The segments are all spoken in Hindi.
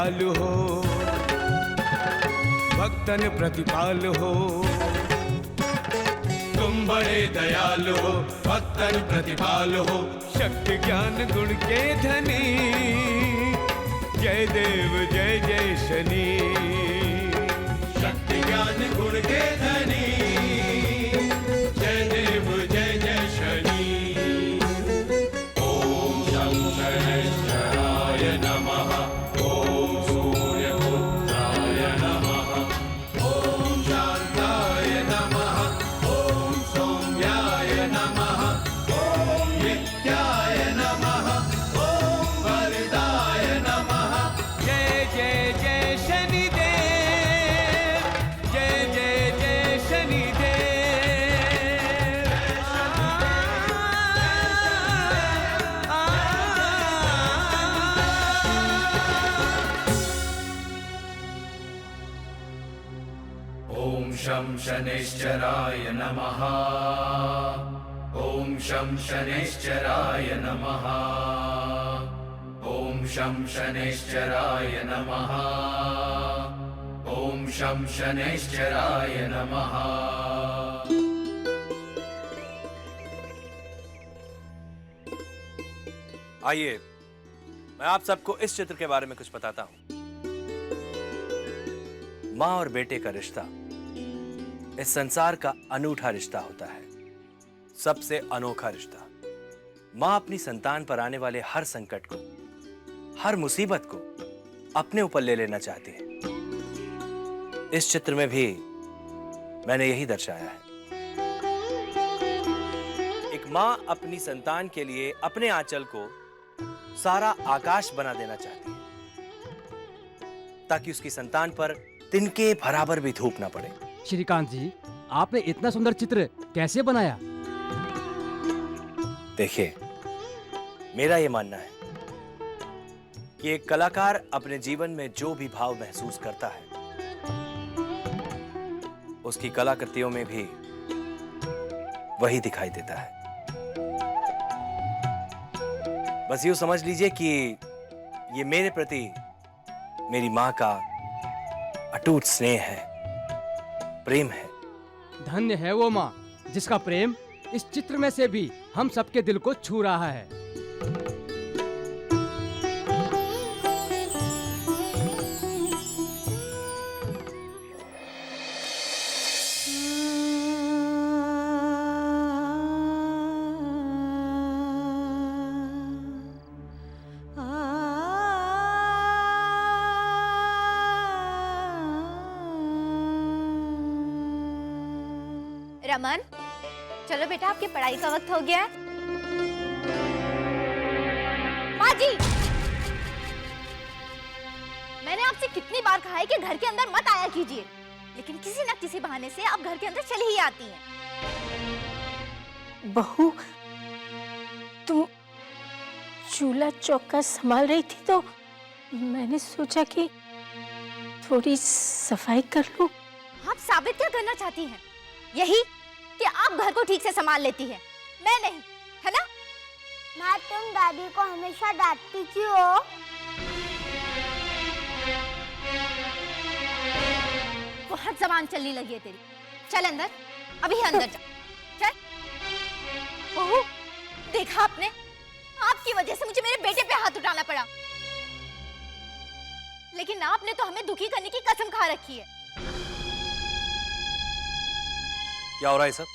दयालु हो, भक्तन प्रतिपाल हो। तुम बड़े दयालु हो, भक्तन प्रतिपाल हो, शक्ति ज्ञान गुण के धनी, जय देव जय जय शनि। शक्ति ज्ञान गुण के धनी, जय देव जय जय शनि। ओम शं शनैश्चराय नमः, ओम सूर्यपुत्राय नमः, ओम शांताय नमः, ओम सौम्याय नमः, ओम नित्याय नमः, ओम वरदाय नमः। जय जय जय शनिदेव, जय जय जय शनिदेव। ओम शं शनैश्चराय नमः, ओम शं शनैश्चराय नमः, ओम शं शनैश्चराय नमः, ओम शं शनैश्चराय नमः। आइए, मैं आप सबको इस चित्र के बारे में कुछ बताता हूं। माँ और बेटे का रिश्ता इस संसार का अनूठा रिश्ता होता है, सबसे अनोखा रिश्ता। माँ अपनी संतान पर आने वाले हर संकट को, हर मुसीबत को अपने ऊपर ले लेना चाहती है। इस चित्र में भी मैंने यही दर्शाया है। एक माँ अपनी संतान के लिए अपने आंचल को सारा आकाश बना देना चाहती है, ताकि उसकी संतान पर तिनके बराबर भी धूप ना पड़े। श्रीकांत जी, आपने इतना सुंदर चित्र कैसे बनाया? देखिए, मेरा ये मानना है कि एक कलाकार अपने जीवन में जो भी भाव महसूस करता है, उसकी कलाकृतियों में भी वही दिखाई देता है। बस यूं समझ लीजिए कि ये मेरे प्रति मेरी मां का अटूट स्नेह है, प्रेम है। धन्य है वो माँ जिसका प्रेम इस चित्र में से भी हम सबके दिल को छू रहा है। रमन, चलो बेटा, आपकी पढ़ाई का वक्त हो गया है। माँ जी, मैंने आपसे कितनी बार कहा है कि घर के अंदर मत आया कीजिए, लेकिन किसी न किसी बहाने से आप घर के अंदर चली ही आती हैं। बहू, तुम चूल्हा चौका संभाल रही थी तो मैंने सोचा कि थोड़ी सफाई कर लूं। आप साबित क्या करना चाहती हैं? यही कि आप घर को ठीक से संभाल लेती हैं, मैं नहीं, है ना? माँ, तुम दादी को हमेशा डांटती क्यों हो? बहुत जबान चलने लगी है तेरी। चल अंदर, अभी अंदर जा। चल। बहू, देखा आपने? आपकी वजह से मुझे मेरे बेटे पे हाथ उठाना पड़ा। लेकिन आपने तो हमें दुखी करने की कसम खा रखी है। क्या हो रहा है सब?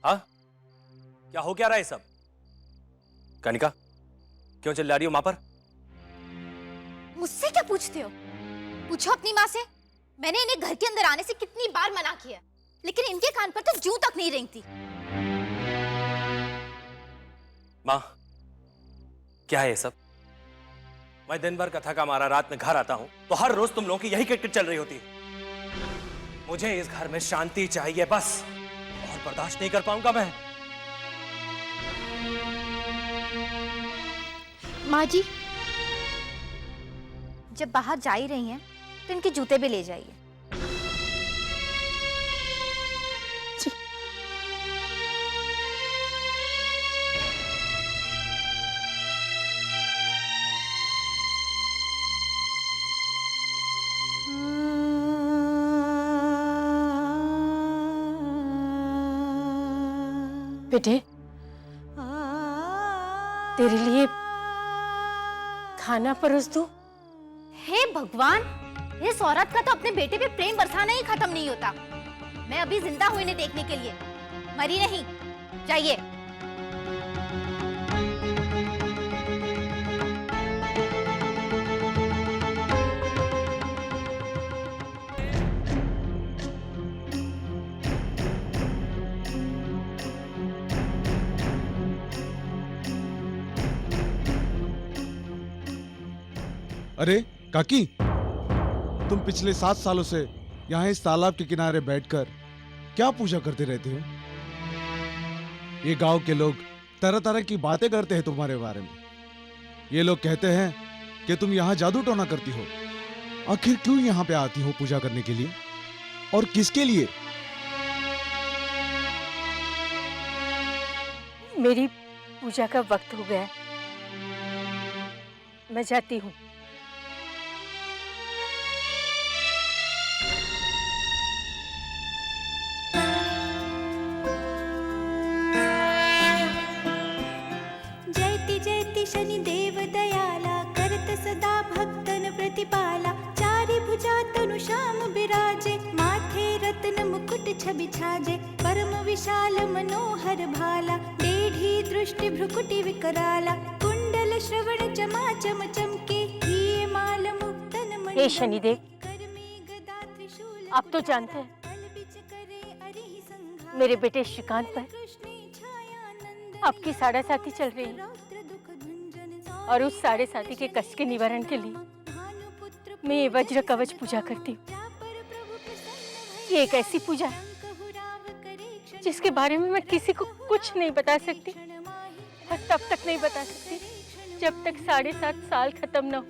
हाँ, क्या हो क्या रहा है सब? कनिका, क्यों चिल्ला रही हो मां पर? मुझसे क्या पूछते हो? पूछो अपनी माँ से। मैंने इन्हें घर के अंदर आने से कितनी बार मना किया, लेकिन इनके कान पर तो जूं तक नहीं रेंगती। मां, क्या है ये सब? मैं दिन भर कथा का मारा रात में घर आता हूं तो हर रोज तुम लोगों की यही किटकिट चल रही होती है। मुझे इस घर में शांति चाहिए बस, और बर्दाश्त नहीं कर पाऊंगा मैं। माँ जी, जब बाहर जा ही रही हैं तो इनके जूते भी ले जाइए। बेटे, तेरे लिए खाना परोस दूं? हे भगवान, इस औरत का तो अपने बेटे पे प्रेम बरसाना ही खत्म नहीं होता। मैं अभी जिंदा हुई इन्हें देखने के लिए, मरी नहीं। जाइए। अरे काकी, तुम पिछले 7 सालों से यहाँ इस तालाब के किनारे बैठकर क्या पूजा करते रहते हो? ये गांव के लोग तरह तरह की बातें करते हैं तुम्हारे बारे में। ये लोग कहते हैं कि तुम यहाँ जादू टोना करती हो। आखिर क्यों यहाँ पे आती हो पूजा करने के लिए, और किसके लिए? मेरी पूजा का वक्त हो गया है, मैं जाती हूँ। जयति जयति शनि देव दयाला, करत सदा भक्तन प्रतिपाला। चारि भुजा तनु श्याम बिराजे, माथे रत्न मुकुट छवि छाजे। परम विशाल मनोहर भाला, टेढ़ी दृष्टि भ्रुकुटि विकराला। कुंडल श्रवण चमा चम चमके, हिये माल मुक्तन मणि। हे शनिदेव, आप तो जानते हैं मेरे बेटे श्रीकांत पर आपकी साढ़े साथी चल रही है, और उस साढ़े साथी के कष्ट के निवारण के लिए मैं ये वज्र कवच पूजा करती हूँ। ये एक ऐसी पूजा है जिसके बारे में मैं किसी को कुछ नहीं बता सकती, और तब तक नहीं बता सकती जब तक 7.5 साल खत्म न हो।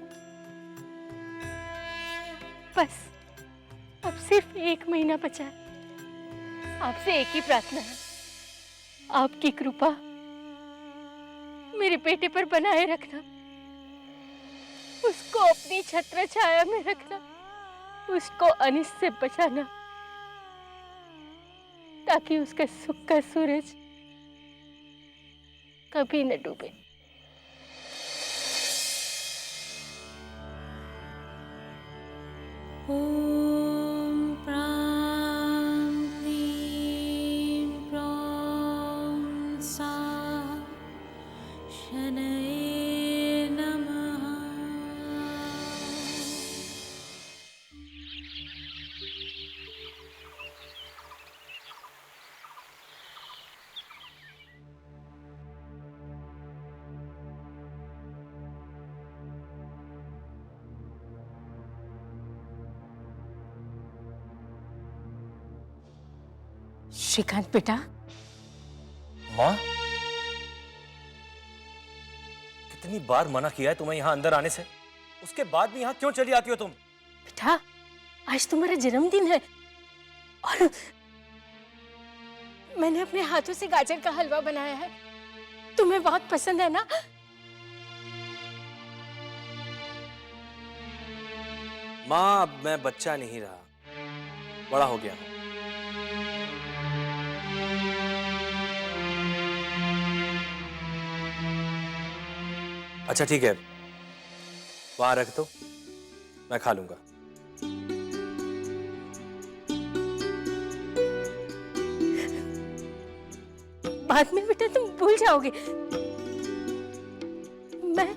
बस अब सिर्फ 1 महीना बचा है। आपसे एक ही प्रार्थना है, आपकी कृपा मेरे बेटे पर बनाए रखना, उसको अपनी छत्र छाया में रखना, उसको अनिष्ट से बचाना, ताकि उसका सुख का सूरज कभी न डूबे। ओम प्रां ह्रीं प्रौं सा शनये नमः। श्रीकांत बेटा, माँ, कितनी बार मना किया है तुम्हें यहाँ अंदर आने से, उसके बाद भी यहाँ क्यों चली आती हो तुम? बेटा, आज तुम्हारा जन्मदिन है और मैंने अपने हाथों से गाजर का हलवा बनाया है, तुम्हें बहुत पसंद है ना? माँ, अब मैं बच्चा नहीं रहा, बड़ा हो गया हूँ। अच्छा ठीक है, वहां रख दो, मैं खा लूंगा। बाद में बेटा तुम भूल जाओगे। मैं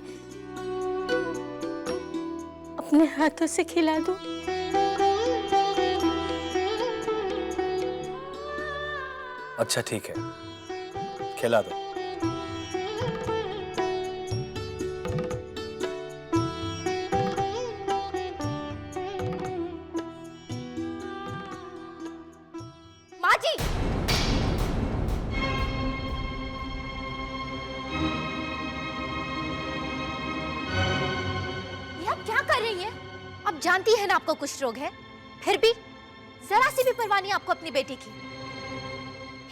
अपने हाथों से खिला दूं? अच्छा ठीक है, खिला दो। माँ जी, ये आप क्या कर रही हैं? आप जानती हैं ना आपको कुष्ठ रोग है, फिर भी जरा सी भी परवाह नहीं आपको अपनी बेटी की।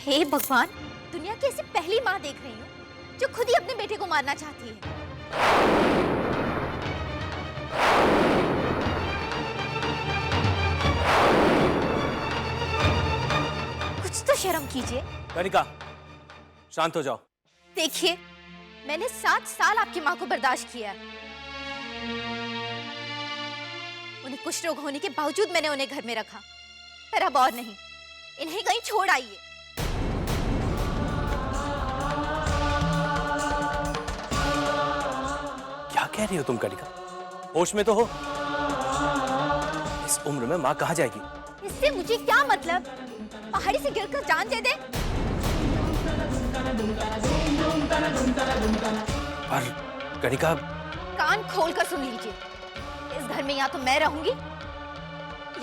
हे भगवान, दुनिया की ऐसी पहली माँ देख रही हूँ जो खुद ही अपने बेटे को मारना चाहती है। कुछ तो शर्म कीजिए। कनिका, शांत हो जाओ। देखिए, मैंने 7 साल आपकी माँ को बर्दाश्त किया। उन्हें कुष्ठ रोग होने के बावजूद मैंने उन्हें घर में रखा, पर अब और नहीं। इन्हें कहीं छोड़ आइए। क्या कह रही हो तुम कनिका? होश में तो हो। इस उम्र में माँ कहाँ जाएगी? इससे मुझे क्या मतलब? पहाड़ी से गिरकर जान दे दे। पर कनिका, कान खोलकर सुन लीजिए, इस घर में या तो मैं रहूंगी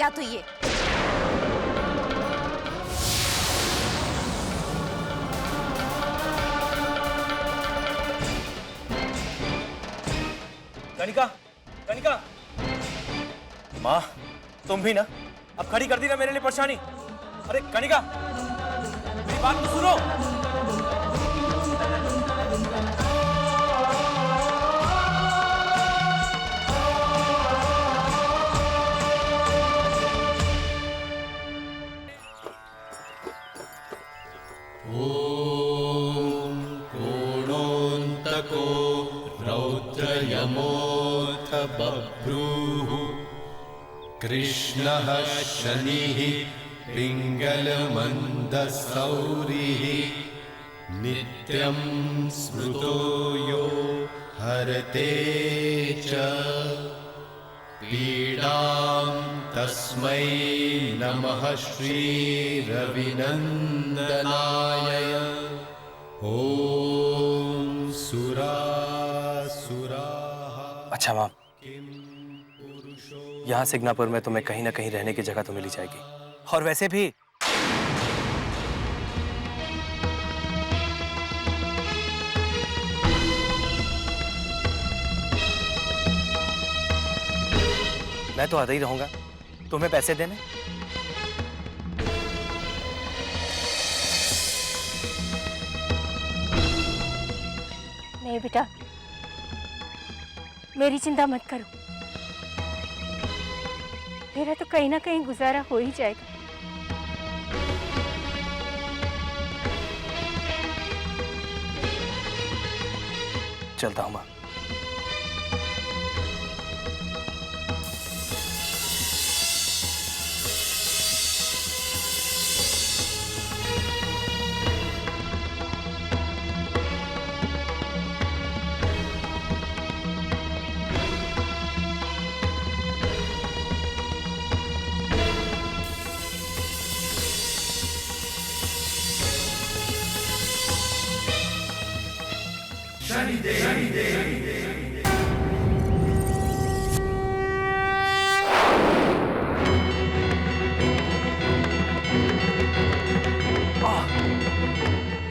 या तो ये। कनिका, कनिका, माँ तुम भी ना, अब खड़ी कर दी ना मेरे लिए परेशानी। अरे कनिका, मेरी बात तो सुनो। कोणोऽन्तको रौद्रयमोऽथ बभ्रूः कृष्णः शनिः पिङ्गलमन्दसौरिः नित्यं स्मृतो यो हरते च पीडां तस्मै नमः श्रीरविनन्दनाय। ओम सुरासुराः। अच्छा माँ, यहाँ सिग्नापुर में तुम्हें कहीं ना कहीं रहने की जगह तो मिली जाएगी। और वैसे भी मैं तो आधा ही रहूंगा, तुम्हें पैसे देने। नहीं बेटा, मेरी चिंता मत करो, मेरा तो कहीं ना कहीं गुजारा हो ही जाएगा। चलता हूं माँ।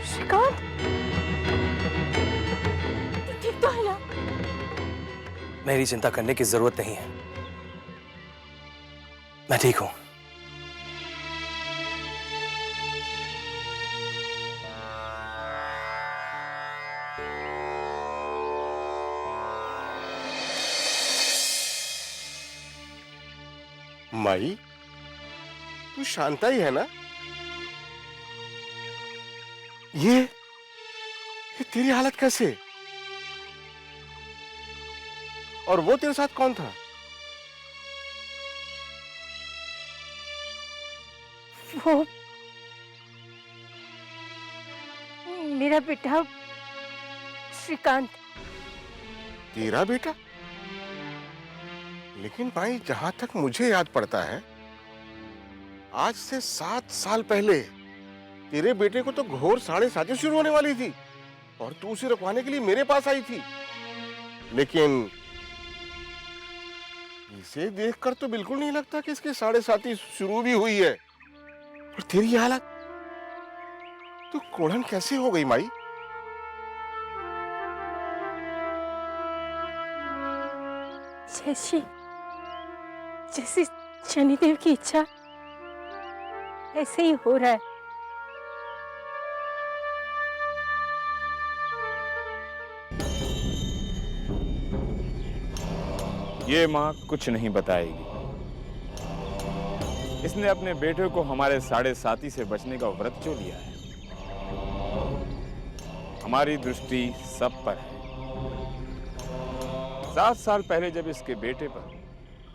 श्रीकांत, ठीक तो है ना? मेरी चिंता करने की जरूरत नहीं है, मैं ठीक हूं। माई, तू शांता ही है ना? ये तेरी हालत कैसे? और वो तेरे साथ कौन था? वो मेरा बेटा श्रीकांत। तेरा बेटा? लेकिन भाई, जहां तक मुझे याद पड़ता है, आज से 7 साल पहले तेरे बेटे को तो घोर साढ़े-साती शुरू होने वाली थी और तू उसे रुकवाने के लिए मेरे पास आई थी। लेकिन इसे देखकर तो बिल्कुल नहीं लगता कि इसकी साढ़े-साती शुरू भी हुई है। और तेरी हालत तो कोढ़न कैसे हो गई माई? जैसे शनिदेव की इच्छा ऐसे ही हो रहा है। ये माँ कुछ नहीं बताएगी। इसने अपने बेटे को हमारे साढ़े-साती से बचने का व्रत जो लिया है, हमारी दृष्टि सब पर है। 7 साल पहले जब इसके बेटे पर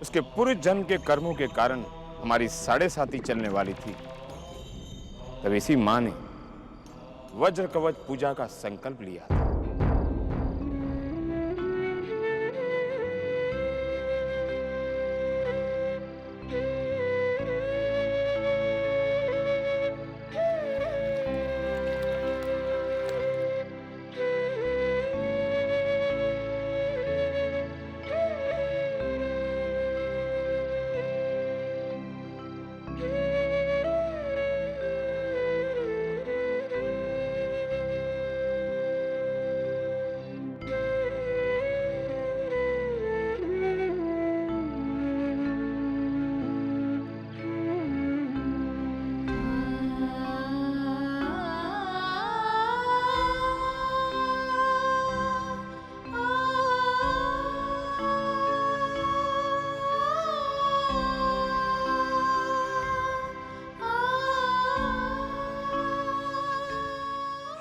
उसके पूरे जन्म के कर्मों के कारण हमारी 7.5 चलने वाली थी, तब इसी मां ने वज्र कवच पूजा का संकल्प लिया था।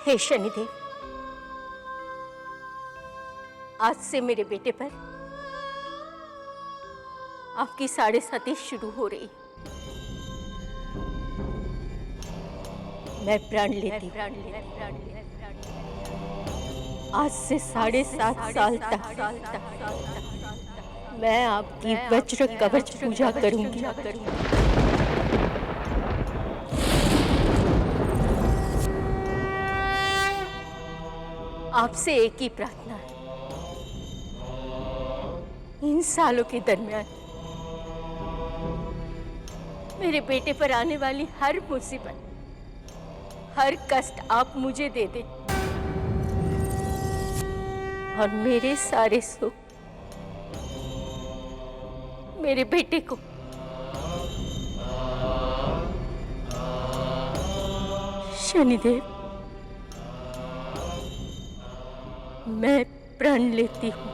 हे शनिदेव, आज से मेरे बेटे पर आपकी 7.5 शुरू हो रही। मैं प्राण लेती हूँ। आज से 7.5 साल तक मैं आपकी वज्र कवच पूजा करूंगी। आपसे एक ही प्रार्थना है, इन सालों के दरमियान मेरे बेटे पर आने वाली हर मुसीबत, हर कष्ट आप मुझे दे दें और मेरे सारे सुख मेरे बेटे को। शनिदेव, मैं प्रण लेती हूँ।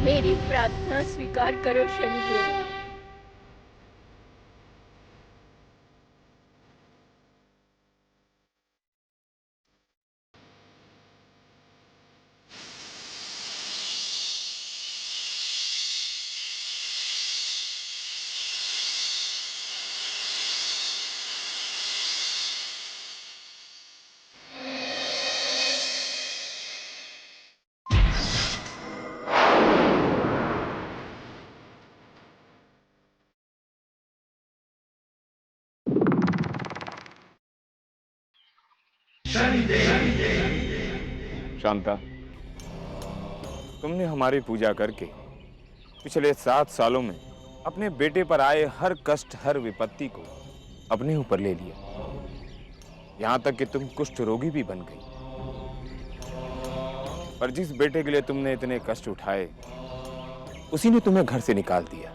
मेरी प्रार्थना स्वीकार करो शनिदेव। शांता, तुमने हमारी पूजा करके पिछले 7 सालों में अपने बेटे पर आए हर कष्ट, हर विपत्ति को अपने ऊपर ले लिया। यहां तक कि तुम कुष्ठ रोगी भी बन गई। पर जिस बेटे के लिए तुमने इतने कष्ट उठाए, उसी ने तुम्हें घर से निकाल दिया।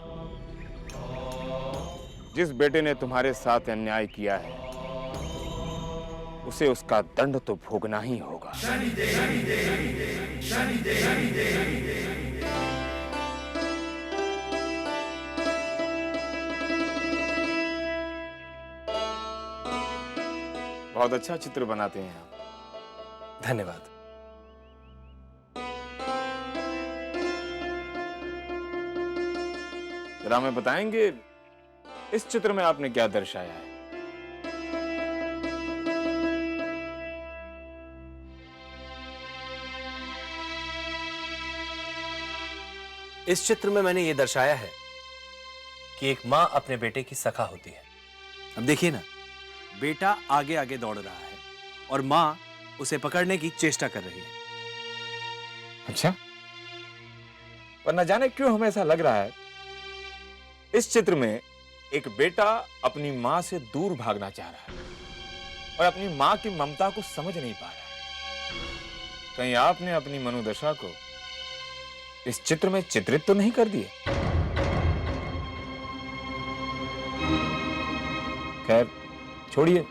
जिस बेटे ने तुम्हारे साथ अन्याय किया है, उसे उसका दंड तो भोगना ही होगा। बहुत अच्छा चित्र बनाते हैं आप। धन्यवाद। जरा हमें बताएंगे इस चित्र में आपने क्या दर्शाया है? इस चित्र में मैंने ये दर्शाया है कि एक मां अपने बेटे की सखा होती है। अब देखिए ना, बेटा आगे आगे दौड़ रहा है और मां उसे पकड़ने की चेष्टा कर रही है। अच्छा, पर न जाने क्यों हमें ऐसा लग रहा है इस चित्र में एक बेटा अपनी मां से दूर भागना चाह रहा है और अपनी मां की ममता को समझ नहीं पा रहा है। कहीं आपने अपनी मनोदशा को इस चित्र में चित्रित तो नहीं कर दिया? खैर छोड़िए,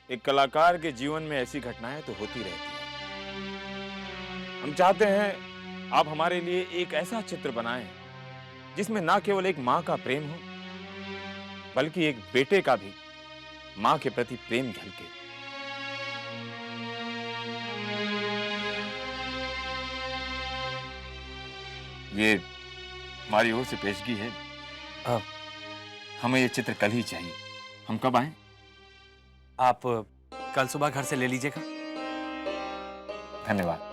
एक कलाकार के जीवन में ऐसी घटनाएं तो होती रहती हैं। हम चाहते हैं आप हमारे लिए एक ऐसा चित्र बनाएं जिसमें ना केवल एक माँ का प्रेम हो, बल्कि एक बेटे का भी माँ के प्रति प्रेम झलके। ये हमारी ओर से पेशगी है। हमें ये चित्र कल ही चाहिए। हम कब आएं? आप कल सुबह घर से ले लीजिएगा। धन्यवाद।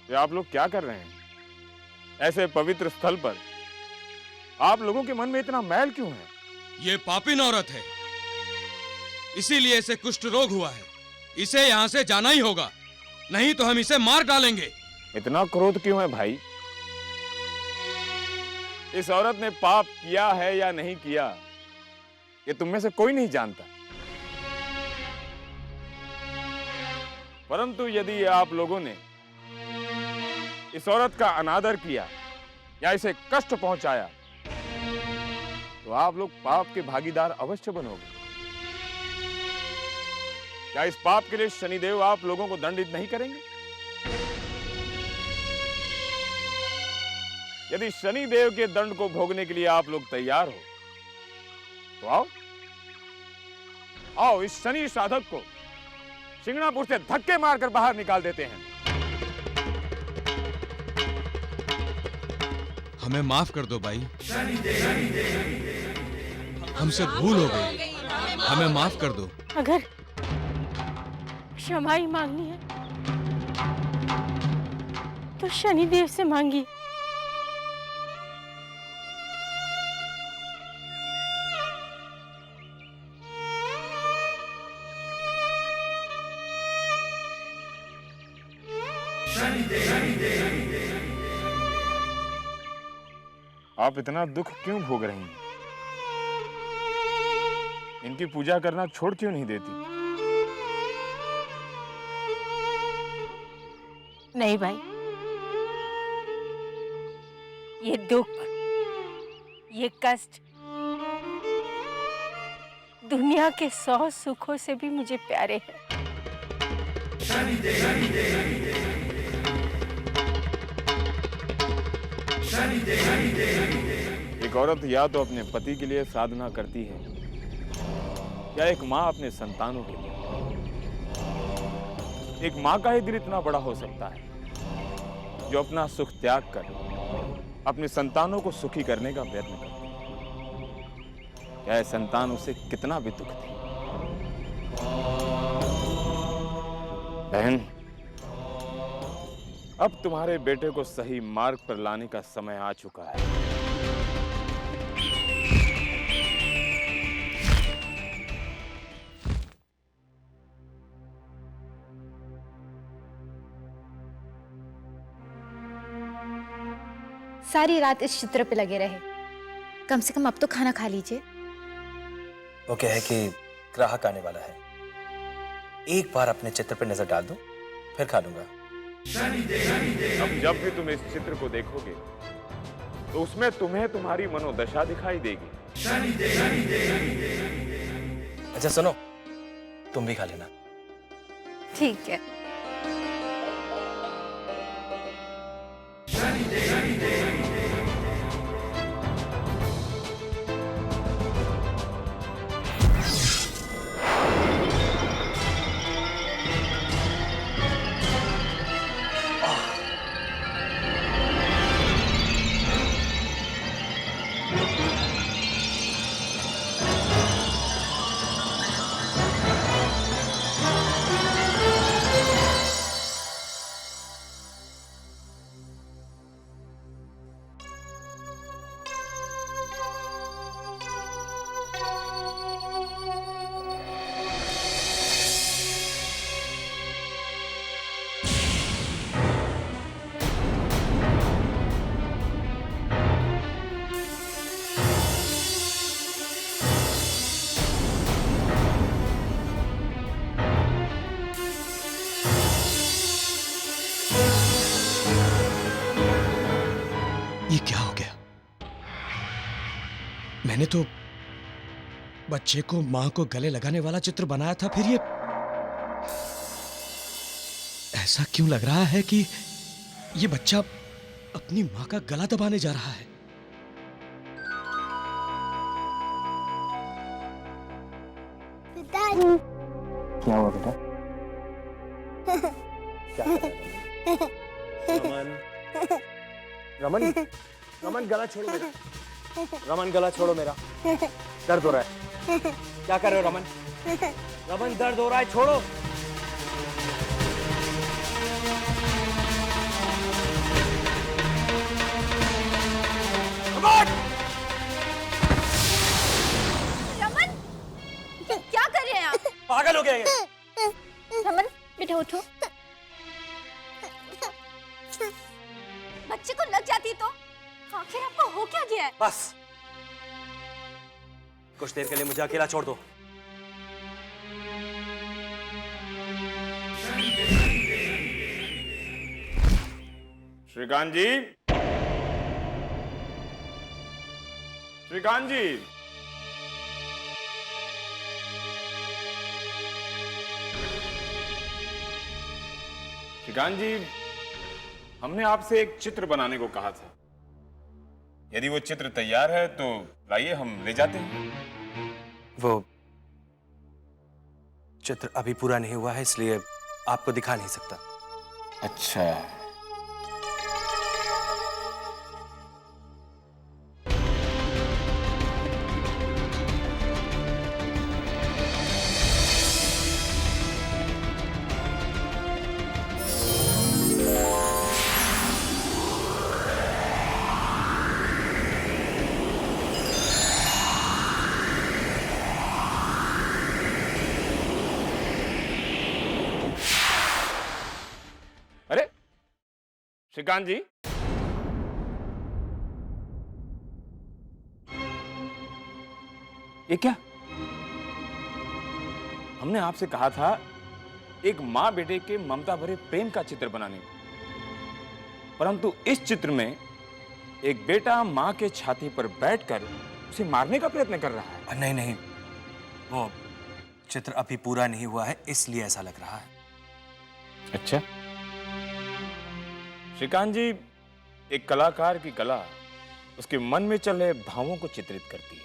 ये आप लोग क्या कर रहे हैं? ऐसे पवित्र स्थल पर आप लोगों के मन में इतना मैल क्यों है? ये पापिन औरत है, इसीलिए इसे कुष्ठ रोग हुआ है। इसे यहाँ से जाना ही होगा, नहीं तो हम इसे मार डालेंगे। इतना क्रोध क्यों है भाई? इस औरत ने पाप किया है या नहीं किया, ये तुम में से कोई नहीं जानता। परंतु यदि आप लोगों ने इस औरत का अनादर किया या इसे कष्ट पहुंचाया, तो आप लोग पाप के भागीदार अवश्य बनोगे। क्या इस पाप के लिए शनिदेव आप लोगों को दंडित नहीं करेंगे? यदि शनिदेव के दंड को भोगने के लिए आप लोग तैयार हो, तो आओ आओ, इस शनि साधक को सिंगणापुर से धक्के मारकर बाहर निकाल देते हैं। हमें माफ कर दो भाई, हमसे भूल हो गई, हमें माफ कर दो। अगर क्षमा ही मांगनी है तो शनिदेव से मांगी। आप इतना दुख क्यों भोग रही हैं? इनकी पूजा करना छोड़ क्यों नहीं देती? नहीं भाई, ये दुख, ये कष्ट दुनिया के 100 सुखों से भी मुझे प्यारे हैं। एक औरत या तो अपने पति के लिए साधना करती है, या एक माँ अपने संतानों के लिए। एक माँ का ही दिल इतना बड़ा हो सकता है जो अपना सुख त्याग कर अपने संतानों को सुखी करने का प्रयत्न करती है। क्या संतान उसे कितना भी दुख दे। बहन, अब तुम्हारे बेटे को सही मार्ग पर लाने का समय आ चुका है। सारी रात इस चित्र पे लगे रहे, कम से कम अब तो खाना खा लीजिए। वो क्या है कि ग्राहक आने वाला है, एक बार अपने चित्र पे नजर डाल दो, फिर खा लूंगा। अब जब भी तुम इस चित्र को देखोगे तो उसमें तुम्हें तुम्हारी मनोदशा दिखाई देगी। अच्छा सुनो, तुम भी खा लेना। ठीक है। ये क्या हो गया? मैंने तो बच्चे को मां को गले लगाने वाला चित्र बनाया था, फिर ये ऐसा क्यों लग रहा है कि ये बच्चा अपनी मां का गला दबाने जा रहा है? पिताजी क्या हुआ बेटा? क्या कर रहा है? रमन, रमन गला छोड़ो मेरा। रमन गला छोड़ो मेरा, दर्द हो रहा है। क्या कर रहे हो रमन? रमन दर्द हो रहा है, छोड़ो। रमन, क्या कर रहे हैं आप? पागल हो गया ये। रमन बेटा उठो। बच्चे को लग जाती तो आखिर आपको हो क्या गया है? बस कुछ देर के लिए मुझे अकेला छोड़ दो। श्रीकांत जी, श्रीकांत जी, श्रीकांत जी, हमने आपसे एक चित्र बनाने को कहा था। यदि वो चित्र तैयार है तो लाइए, हम ले जाते हैं। वो चित्र अभी पूरा नहीं हुआ है, इसलिए आपको दिखा नहीं सकता। अच्छा, अरे श्रीकांत जी, ये क्या? हमने आपसे कहा था एक मां बेटे के ममता भरे प्रेम का चित्र बनाने को, परंतु इस चित्र में एक बेटा मां के छाती पर बैठकर उसे मारने का प्रयत्न कर रहा है। नहीं नहीं, वो चित्र अभी पूरा नहीं हुआ है, इसलिए ऐसा लग रहा है। अच्छा श्रीकांत जी, एक कलाकार की कला उसके मन में चल रहे भावों को चित्रित करती है।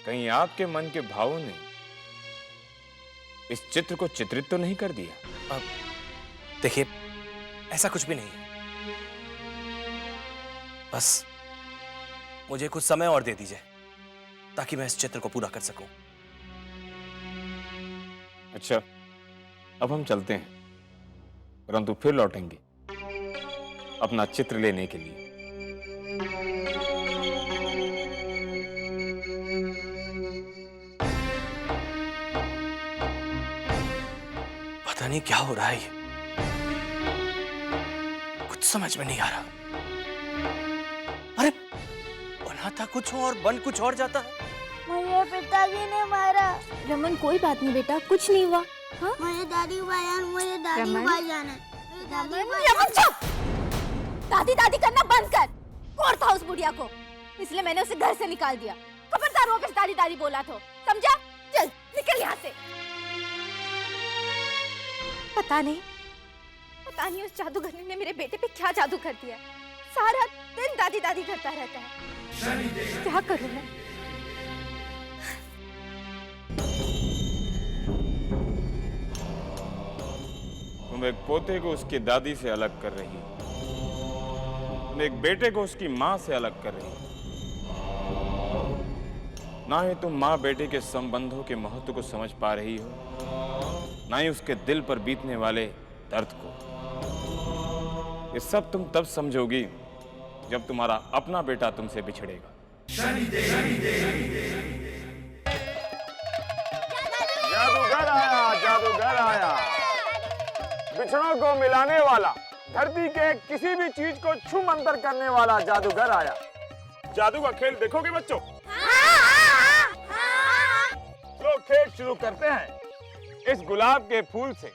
कहीं आपके मन के भावों ने इस चित्र को चित्रित तो नहीं कर दिया? देखिए, ऐसा कुछ भी नहीं है। बस मुझे कुछ समय और दे दीजिए ताकि मैं इस चित्र को पूरा कर सकूं। अच्छा, अब हम चलते हैं, परंतु फिर लौटेंगे अपना चित्र लेने के लिए। पता नहीं क्या हो रहा है, ये कुछ समझ में नहीं आ रहा। अरे बना था कुछ और बन कुछ और जाता है। मुझे पिताजी ने मारा। रमन कोई बात नहीं बेटा, कुछ नहीं हुआ। हाँ? मुझे दादी भाई, मुझे दादी भाई जाना है। रमन चुप! दादी दादी करना बंद कर। कौन था उस बुढ़िया को, इसलिए मैंने उसे घर से निकाल दिया। खबरदार वापस दादी दादी बोला तो, समझा? चल निकल यहाँ से। पता नहीं उस जादूगरनी ने मेरे बेटे पे क्या जादू कर दिया। सारा दिन दादी दादी करता रहता है। क्या करूं मैं? तुम एक पोते को उसकी दादी से अलग कर रही हो, तुम एक बेटे को उसकी मां से अलग कर रही हो। ना ही तुम मां बेटे के संबंधों के महत्व को समझ पा रही हो, ना ही उसके दिल पर बीतने वाले दर्द को। ये सब तुम तब समझोगी जब तुम्हारा अपना बेटा तुमसे बिछड़ेगा। जादूगर आया, जादूगर आया, बिछड़ों को मिलाने वाला, धरती के किसी भी चीज को छू मंतर करने वाला जादूगर आया। जादू का खेल देखोगे बच्चों? तो खेल शुरू करते हैं इस गुलाब के फूल से।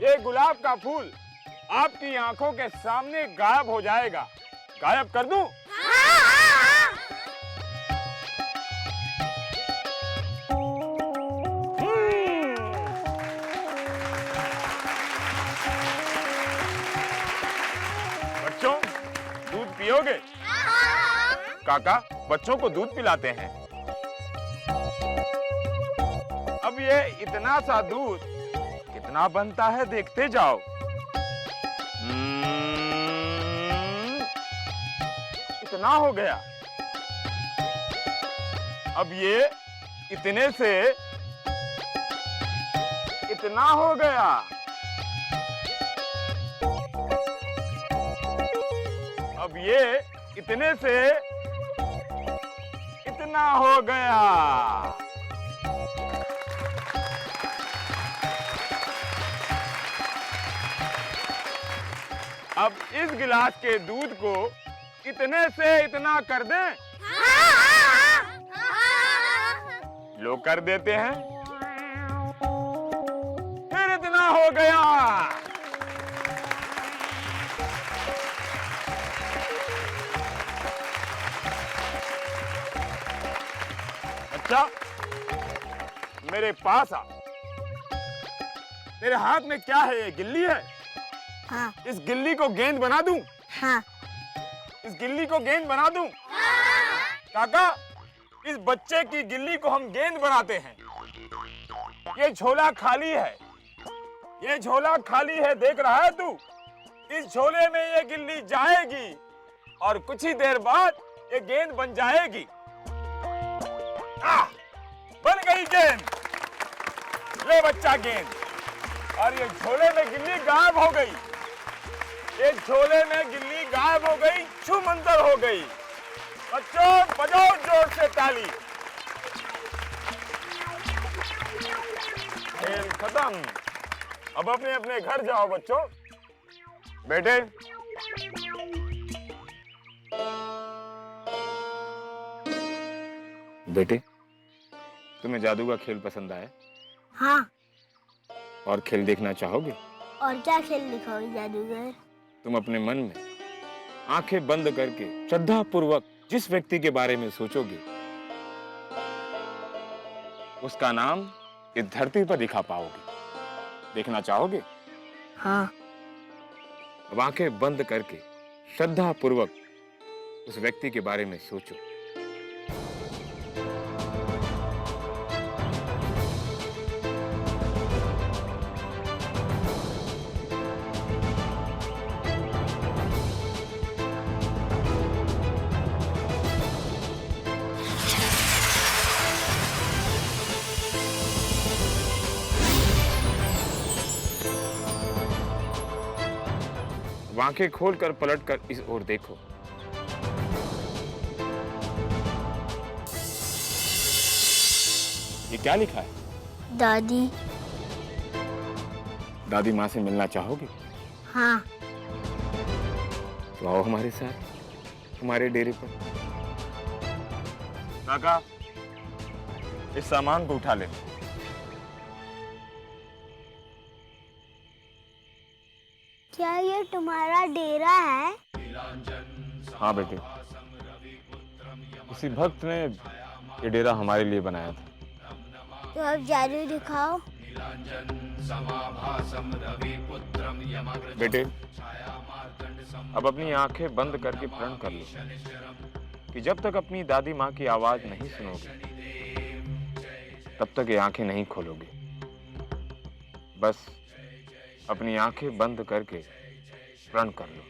ये गुलाब का फूल आपकी आंखों के सामने गायब हो जाएगा। गायब कर दूं? बच्चों, दूध पियोगे? काका बच्चों को दूध पिलाते हैं। अब ये इतना सा दूध कितना बनता है देखते जाओ। इतना हो गया। अब ये इतने से इतना हो गया। अब ये इतने से इतना हो गया। अब इस गिलास के दूध को इतने से इतना कर दें। लोग कर देते हैं। फिर इतना हो गया। अच्छा, मेरे पास आ। तेरे हाथ में क्या है? ये गिल्ली है? हाँ। इस गिल्ली को गेंद बना दूं? हाँ। इस गिल्ली को गेंद बना दूं? काका, इस बच्चे की गिल्ली को हम गेंद बनाते हैं। ये झोला खाली है। ये झोला खाली है, देख रहा है तू? इस झोले में ये गिल्ली जाएगी और कुछ ही देर बाद ये गेंद बन जाएगी। बन गई गेंद। ले बच्चा गेंद। और ये झोले में गिल्ली गायब हो गई। ये झोले में गिल्ली गायब हो गई, छूमंतर हो गई। बच्चों बजाओ जोर से ताली। खेल खत्म। अब अपने अपने घर जाओ बच्चों। बेटे, बेटे, तुम्हें जादू का खेल पसंद आया? हाँ। और खेल देखना चाहोगे? और क्या खेल दिखाओगे जादूगर? तुम अपने मन में आंखें बंद करके श्रद्धा पूर्वक जिस व्यक्ति के बारे में सोचोगे, उसका नाम इस धरती पर दिखा पाओगे। देखना चाहोगे? हाँ। अब आंखें बंद करके श्रद्धा पूर्वक उस व्यक्ति के बारे में सोचो। आंखें खोलकर पलटकर इस ओर देखो। ये क्या लिखा है? दादी। दादी माँ से मिलना चाहोगे? हाँ। तो आओ हमारे साथ, हमारे डेरे पर। काका, इस सामान को उठा ले। क्या ये तुम्हारा डेरा है? हाँ बेटे, किसी भक्त ने ये डेरा हमारे लिए बनाया था। तो अब जादू दिखाओ। बेटे, अब अपनी आंखें बंद करके प्रण कर लो कि जब तक अपनी दादी माँ की आवाज नहीं सुनोगे, तब तक ये आंखें नहीं खोलोगे। बस अपनी आंखें बंद करके प्रण कर लो।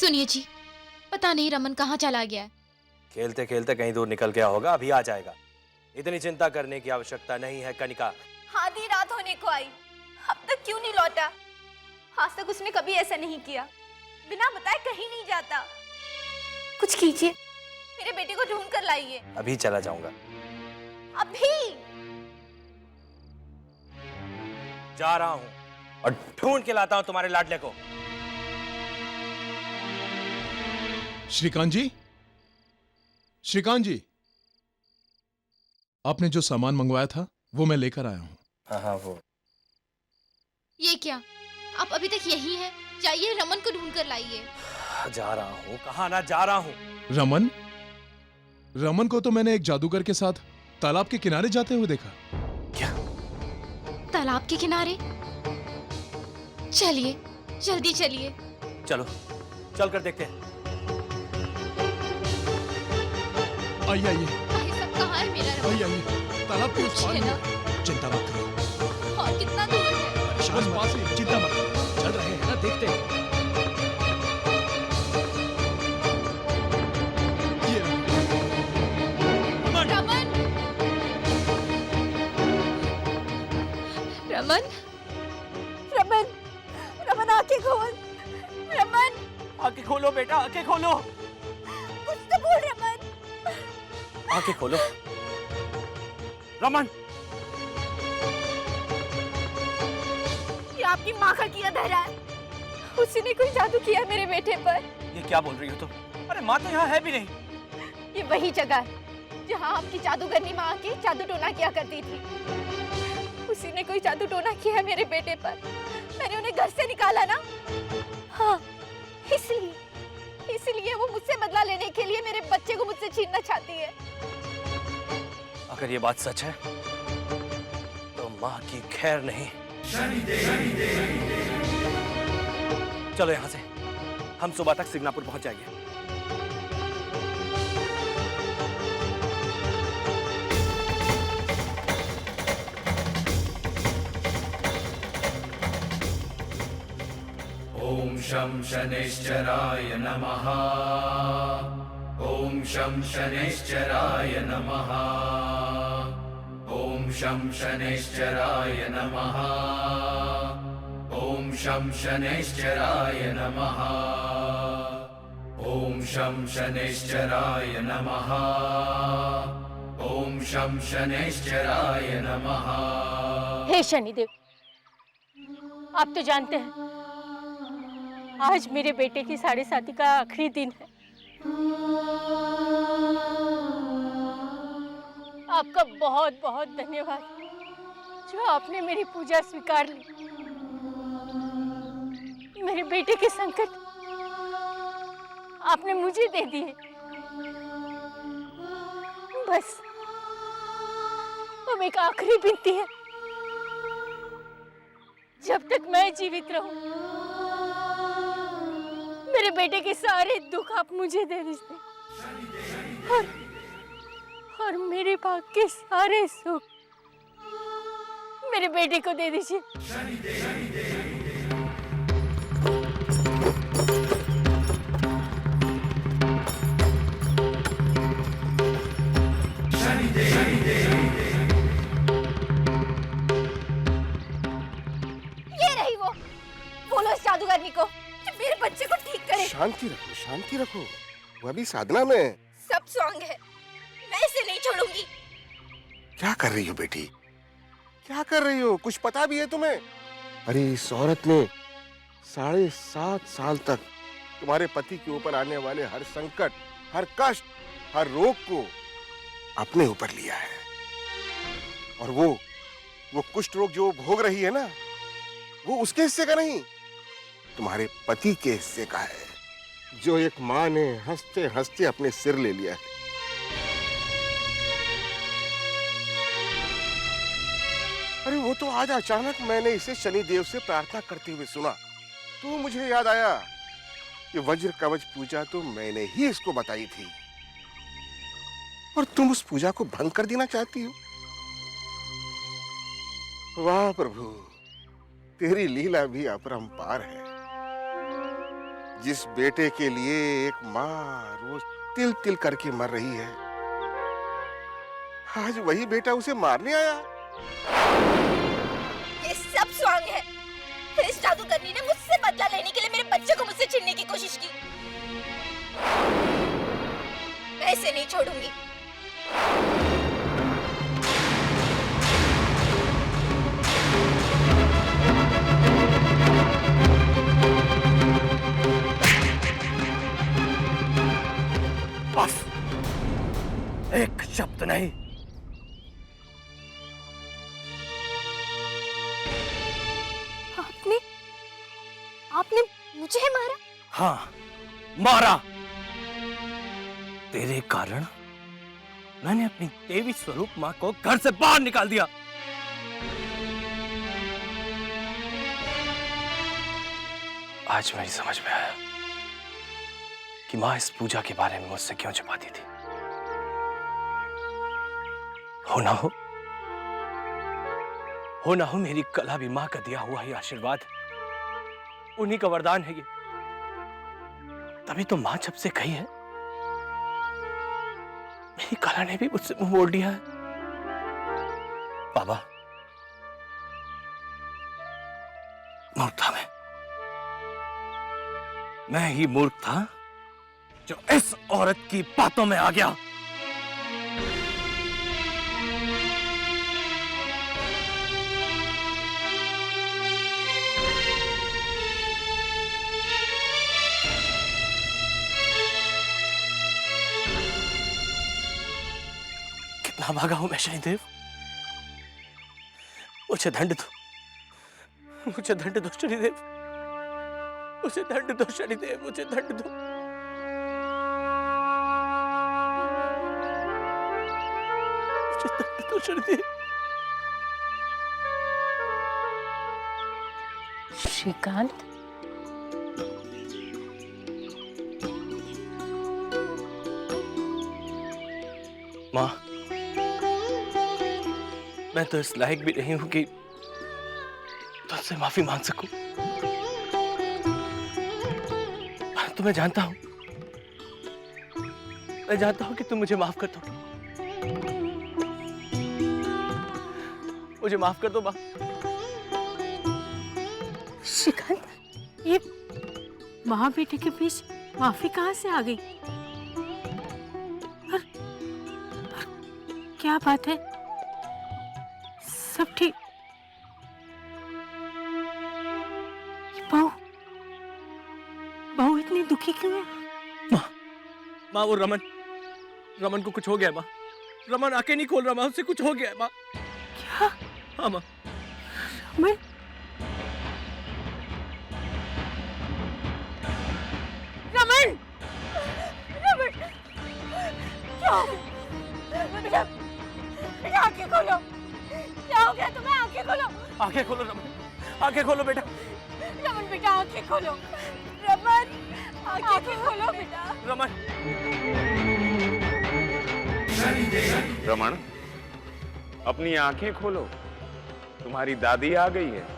सुनिए जी, पता नहीं रमन कहाँ चला गया है। खेलते खेलते कहीं दूर निकल गया होगा, अभी आ जाएगा। इतनी चिंता करने की आवश्यकता नहीं है कनिका। आधी रात होने को आई, अब तक क्यों नहीं लौटा? आज तक उसने कभी ऐसा नहीं किया, बिना बताए कहीं नहीं जाता। कुछ कीजिए, मेरे बेटे को ढूंढ कर लाइए। अभी चला जाऊंगा। अभी जा रहा हूं और ढूंढ के लाता हूं तुम्हारे लाडले को। श्रीकांत जी, श्रीकांत जी, आपने जो सामान मंगवाया था वो मैं लेकर आया हूं। हाँ वो। ये क्या, आप अभी तक यही हैं? जाइए रमन को ढूंढ कर लाइए। जा रहा हूँ, कहाँ ना जा रहा हूँ। रमन? रमन को तो मैंने एक जादूगर के साथ तालाब के किनारे जाते हुए देखा। क्या? तालाब के किनारे? चलिए, जल्दी चलिए। चलो, चल कर देखते हैं। आइए आइए। भाई साहब, कहाँ है मेरा रमन? आइए आइए, तालाब के उस पार पूछिए ना। है। चिंता मत करो। और कितना दूर है? बस पास ही, चिंता मत करो। चल रहे हैं ना, देखते हैं। रमन, रमन, रमन आंखें खोल। रमन, आंखें खोलो बेटा, आंखें खोलो। कुछ तो बोल रमन। आंखें खोलो। रमन, ये आपकी माँ का किया धरा है। उसी ने कोई जादू किया मेरे बेटे पर। ये क्या बोल रही हो तुम? अरे माँ तो यहाँ है भी नहीं। ये वही जगह है जहाँ आपकी जादूगरनी माँ आके जादू टोना किया करती थी। उसी ने कोई जादू टोना किया है मेरे बेटे पर। मैंने उन्हें घर से निकाला ना। हाँ, इसलिए वो मुझसे बदला लेने के लिए मेरे बच्चे को मुझसे छीनना चाहती है। अगर ये बात सच है तो माँ की खैर नहीं। चलो यहाँ से, हम सुबह तक सिग्नापुर पहुंच जाएंगे। ॐ शं शनैश्चराय नमः। ॐ शं शनैश्चराय नमः। ॐ शं शनैश्चराय नमः। ॐ शं शनैश्चराय नमः। ॐ शं शनैश्चराय नमः। ॐ शं शनैश्चराय नमः। हे शनिदेव, आप तो जानते हैं आज मेरे बेटे की 7.5 का आखिरी दिन है। आपका बहुत बहुत धन्यवाद जो आपने मेरी पूजा स्वीकार ली। मेरे बेटे के संकट आपने मुझे दे दिए। बस अब एक आखिरी विनती है, जब तक मैं जीवित रहूं मेरे बेटे के सारे दुख आप मुझे दे दीजिए और मेरे भाग के सारे सुख मेरे बेटे को दे दीजिए। ये रही वो, बोलो इस जादूगरनी को कि मेरे बच्चे को ठीक करे। शांति रखो, शांति रखो। वो अभी साधना में। सब सॉन्ग है, मैं इसे नहीं छोड़ूंगी। क्या कर रही हो बेटी? क्या कर रही हो? कुछ पता भी है तुम्हें? अरे इस औरत ने 7.5 साल तक तुम्हारे पति के ऊपर आने वाले हर संकट, हर कष्ट, हर रोग को अपने ऊपर लिया है। और वो कुष्ठ रोग जो भोग रही है ना, वो उसके हिस्से का नहीं, तुम्हारे पति के हिस्से का है, जो एक माँ ने हंसते हंसते अपने सिर ले लिया है। अरे वो तो आज अचानक मैंने इसे शनिदेव से प्रार्थना करते हुए सुना, तो मुझे याद आया कि वज्र कवच पूजा तो मैंने ही इसको बताई थी, और तुम उस पूजा को भंग कर देना चाहती हो। वाह प्रभु, तेरी लीला भी अपरंपार है। जिस बेटे के लिए एक माँ रोज तिल तिल करके मर रही है, आज वही बेटा उसे मारने आया। ये सब स्वांग है। इस जादूगरनी ने मुझसे बदला लेने के लिए मेरे बच्चे को मुझसे छीनने की कोशिश की। मैं इसे नहीं छोड़ूंगी। बस एक शब्द नहीं। आपने मुझे मारा? हाँ, मारा। तेरे कारण मैंने अपनी देवी स्वरूप मां को घर से बाहर निकाल दिया। आज मेरी समझ में आया कि मां इस पूजा के बारे में मुझसे क्यों छुपाती थी। हो ना हो मेरी कला भी मां का दिया हुआ ही आशीर्वाद, उन्हीं का वरदान है ये। तभी तो मां जब से कही है, मेरी कला ने भी मुझसे मुंह मोड़ लिया है। बाबा, मूर्ख था मैं ही मूर्ख था जो इस औरत की बातों में आ गया। कितना भागा हूं मैं शनिदेव। मुझे दंड दो, मुझे दंड दो शनिदेव, मुझे दंड दो शनिदेव, मुझे दंड दो। मुझे दंड दो शनिदेव। श्रीकांत, मां, मैं तो इस लायक भी नहीं हूं कि तुझसे माफी मांग सकूं। तो मैं जानता हूं कि तुम मुझे माफ कर दो। मुझे माफ कर दो मां। श्रीकांत, ये माँ बेटे के बीच माफी कहाँ से आ गई? और क्या बात है? सब ठीक? बहू इतनी दुखी क्यों है? माँ वो रमन को कुछ हो गया है माँ। रमन आके नहीं खोल रहा माँ, उससे कुछ हो गया है माँ। क्या? हाँ माँ। रमन? रमन! रमन! क्या? बेटा, बेटा आंखें खोलो। क्या हो गया तुम्हें? आंखें खोलो। आंखें खोलो रमन, आंखें खोलो बेटा। रमन बेटा आंखें खोलो। रमन आंखें खोलो बेटा। रमन। रमन, अपनी आंखें खोलो, तुम्हारी दादी आ गई है।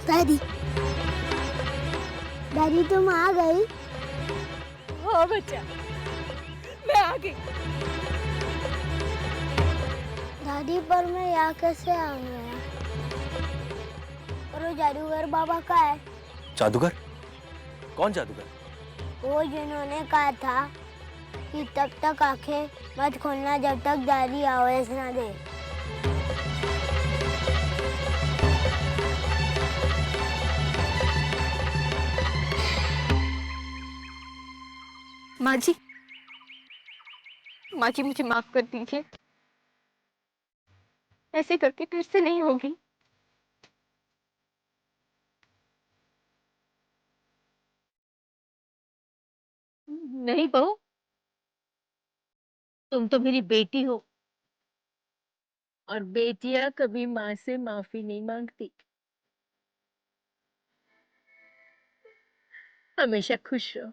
दादी, दादी तुम आ गई? हाँ बच्चा, मैं आ गई। दादी पर मैं यहाँ कैसे आ गया? और वो जादूगर बाबा का है? जादूगर? कौन जादूगर? वो जिन्होंने कहा था कि तब तक आंखें मत खोलना जब तक दादी आवाज ना दे। माँ जी, मुझे माफ कर दीजिए। ऐसे करके फिर से नहीं होगी। नहीं बहू, तुम तो मेरी बेटी हो, और बेटियां कभी माँ से माफी नहीं मांगती। हमेशा खुश रहो।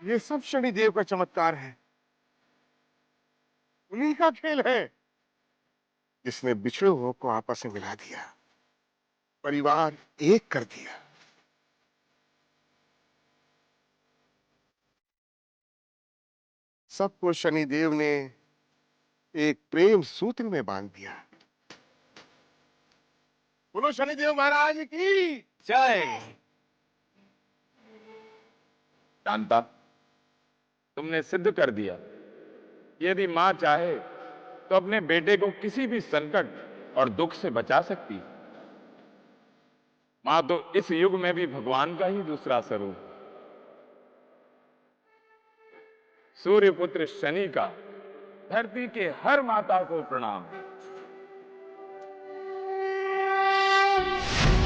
ये सब शनिदेव का चमत्कार है, उन्हीं का खेल है, जिसने बिछड़े हुओं को आपस में मिला दिया, परिवार एक कर दिया। सबको शनिदेव ने एक प्रेम सूत्र में बांध दिया। बोलो शनिदेव महाराज की जय। शांता, तुमने सिद्ध कर दिया, यदि मां चाहे तो अपने बेटे को किसी भी संकट और दुख से बचा सकती है। मां तो इस युग में भी भगवान का ही दूसरा स्वरूप है। सूर्यपुत्र शनि का धरती के हर माता को प्रणाम।